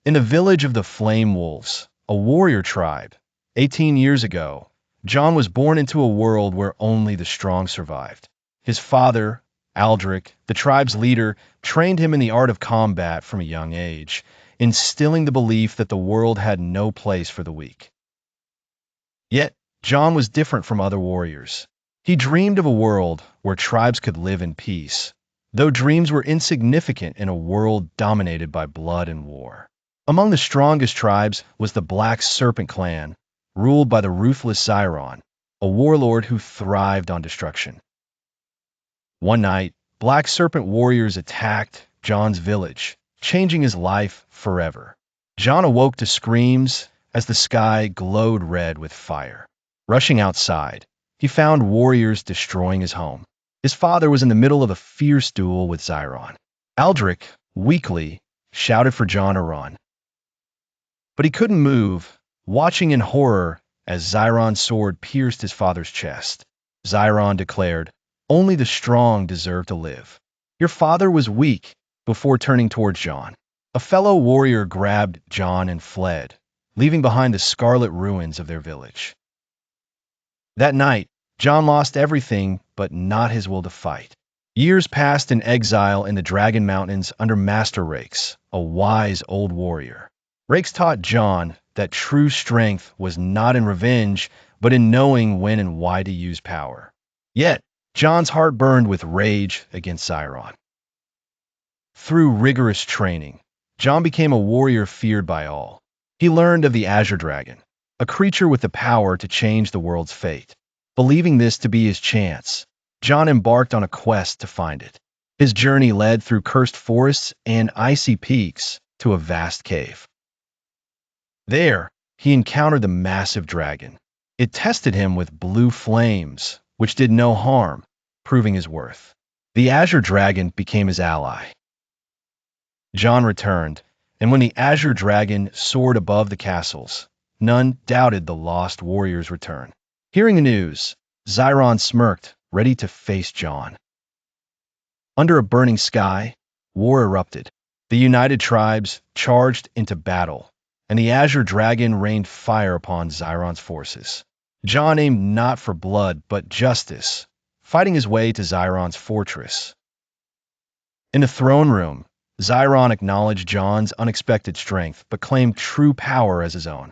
In the village of the Flame Wolves, a warrior tribe, 18 years ago, John was born into a world where only the strong survived. His father, Aldrich, the tribe's leader, trained him in the art of combat from a young age, instilling the belief that the world had no place for the weak. Yet, John was different from other warriors. He dreamed of a world where tribes could live in peace, though dreams were insignificant in a world dominated by blood and war. Among the strongest tribes was the Black Serpent clan, ruled by the ruthless Zyron, a warlord who thrived on destruction. One night, Black Serpent warriors attacked John's village, changing his life forever. John awoke to screams as the sky glowed red with fire. Rushing outside, he found warriors destroying his home. His father was in the middle of a fierce duel with Zyron. Aldrich, weakly, shouted for John to run. But he couldn't move, watching in horror as Zyron's sword pierced his father's chest. Zyron declared, "Only the strong deserve to live. Your father was weak," before turning towards John. A fellow warrior grabbed John and fled, leaving behind the scarlet ruins of their village. That night, John lost everything but not his will to fight. Years passed in exile in the Dragon Mountains under Master Rakes, a wise old warrior. Rakes taught John that true strength was not in revenge, but in knowing when and why to use power. Yet, John's heart burned with rage against Zyron. Through rigorous training, John became a warrior feared by all. He learned of the Azure Dragon, a creature with the power to change the world's fate. Believing this to be his chance, John embarked on a quest to find it. His journey led through cursed forests and icy peaks to a vast cave. There, he encountered the massive dragon. It tested him with blue flames, which did no harm, proving his worth. The Azure Dragon became his ally. John returned, and when the Azure Dragon soared above the castles, none doubted the lost warrior's return. Hearing the news, Zyron smirked, ready to face John. Under a burning sky, war erupted. The united tribes charged into battle, and the Azure Dragon rained fire upon Zyron's forces. John aimed not for blood, but justice, fighting his way to Zyron's fortress. In the throne room, Zyron acknowledged John's unexpected strength, but claimed true power as his own.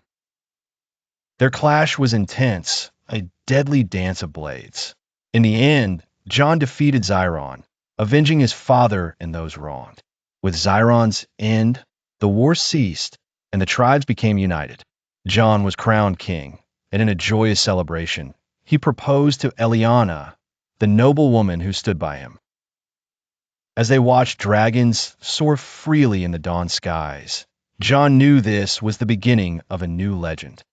Their clash was intense, a deadly dance of blades. In the end, John defeated Zyron, avenging his father and those wronged. With Zyron's end, the war ceased, and the tribes became united. John was crowned king, and in a joyous celebration, he proposed to Eliana, the noble woman who stood by him. As they watched dragons soar freely in the dawn skies, John knew this was the beginning of a new legend.